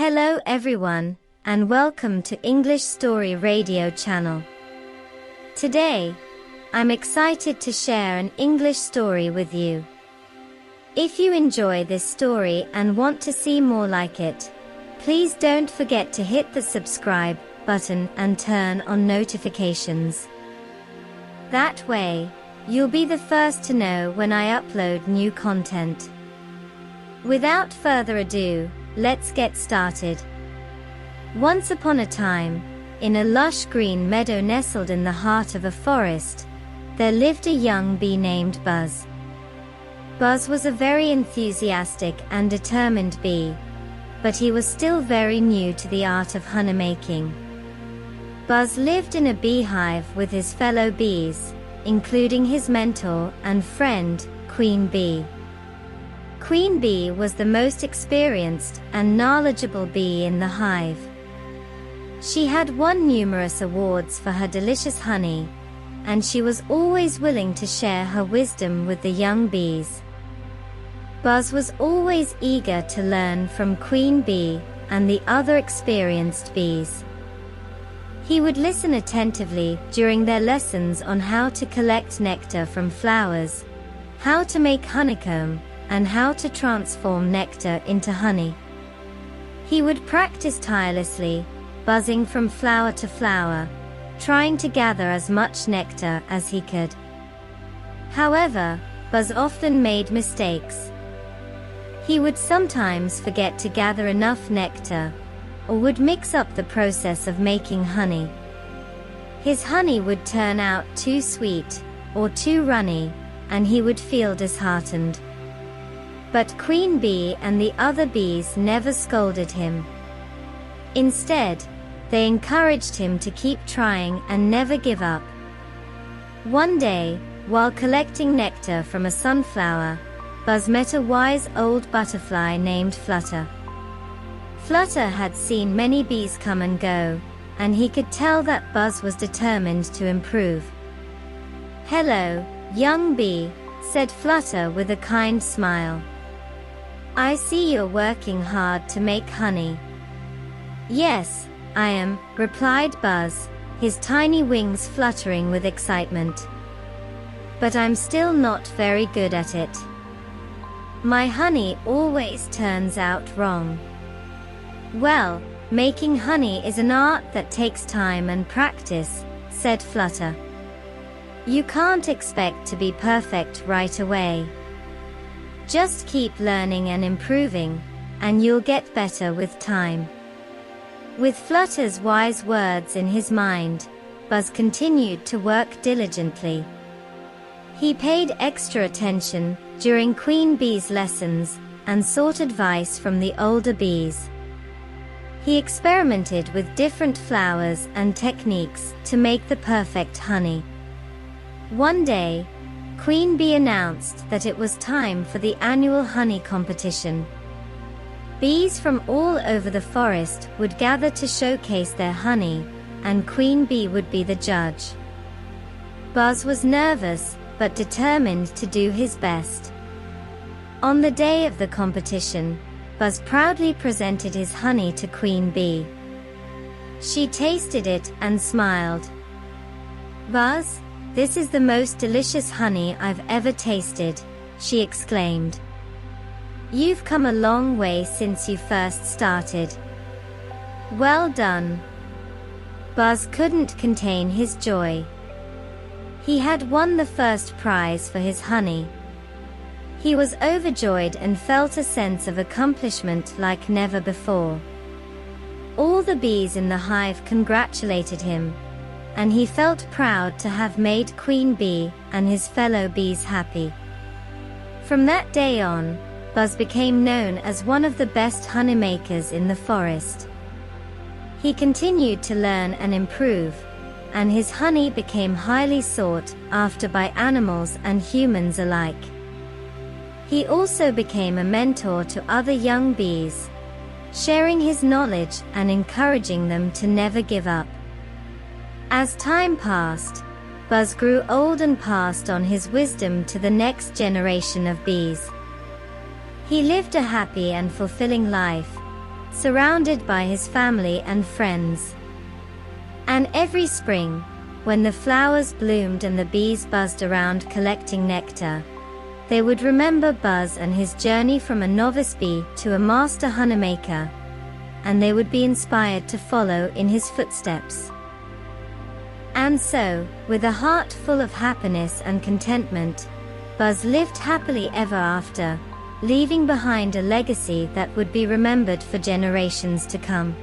Hello everyone, and welcome to English Story Radio channel. Today, I'm excited to share an English story with you. If you enjoy this story and want to see more like it, please don't forget to hit the subscribe button and turn on notifications. That way, you'll be the first to know when I upload new content. Without further ado, let's get started. Once upon a time, in a lush green meadow nestled in the heart of a forest, there lived a young bee named Buzz. Buzz was a very enthusiastic and determined bee, but he was still very new to the art of honey making. Buzz lived in a beehive with his fellow bees, including his mentor and friend, Queen Bee. Queen Bee was the most experienced and knowledgeable bee in the hive. She had won numerous awards for her delicious honey, and she was always willing to share her wisdom with the young bees. Buzz was always eager to learn from Queen Bee and the other experienced bees. He would listen attentively during their lessons on how to collect nectar from flowers, how to make honeycomb, and how to transform nectar into honey. He would practice tirelessly, buzzing from flower to flower, trying to gather as much nectar as he could. However, Buzz often made mistakes. He would sometimes forget to gather enough nectar, or would mix up the process of making honey. His honey would turn out too sweet, or too runny, and he would feel disheartened. But Queen Bee and the other bees never scolded him. Instead, they encouraged him to keep trying and never give up. One day, while collecting nectar from a sunflower, Buzz met a wise old butterfly named Flutter. Flutter had seen many bees come and go, and he could tell that Buzz was determined to improve. "Hello, young bee," said Flutter with a kind smile. "I see you're working hard to make honey." "Yes, I am," replied Buzz, his tiny wings fluttering with excitement. "But I'm still not very good at it. My honey always turns out wrong." "Well, making honey is an art that takes time and practice," said Flutter. "You can't expect to be perfect right away. Just keep learning and improving, and you'll get better with time." With Flutter's wise words in his mind, Buzz continued to work diligently. He paid extra attention during Queen Bee's lessons and sought advice from the older bees. He experimented with different flowers and techniques to make the perfect honey. One day, Queen Bee announced that it was time for the annual honey competition. Bees from all over the forest would gather to showcase their honey, and Queen Bee would be the judge. Buzz was nervous, but determined to do his best. On the day of the competition, Buzz proudly presented his honey to Queen Bee. She tasted it and smiled. "Buzz, this is the most delicious honey I've ever tasted," she exclaimed. "You've come a long way since you first started. Well done." Buzz couldn't contain his joy. He had won the first prize for his honey. He was overjoyed and felt a sense of accomplishment like never before. All the bees in the hive congratulated him, and he felt proud to have made Queen Bee and his fellow bees happy. From that day on, Buzz became known as one of the best honeymakers in the forest. He continued to learn and improve, and his honey became highly sought after by animals and humans alike. He also became a mentor to other young bees, sharing his knowledge and encouraging them to never give up. As time passed, Buzz grew old and passed on his wisdom to the next generation of bees. He lived a happy and fulfilling life, surrounded by his family and friends. And every spring, when the flowers bloomed and the bees buzzed around collecting nectar, they would remember Buzz and his journey from a novice bee to a master honeymaker, and they would be inspired to follow in his footsteps. And so, with a heart full of happiness and contentment, Buzz lived happily ever after, leaving behind a legacy that would be remembered for generations to come.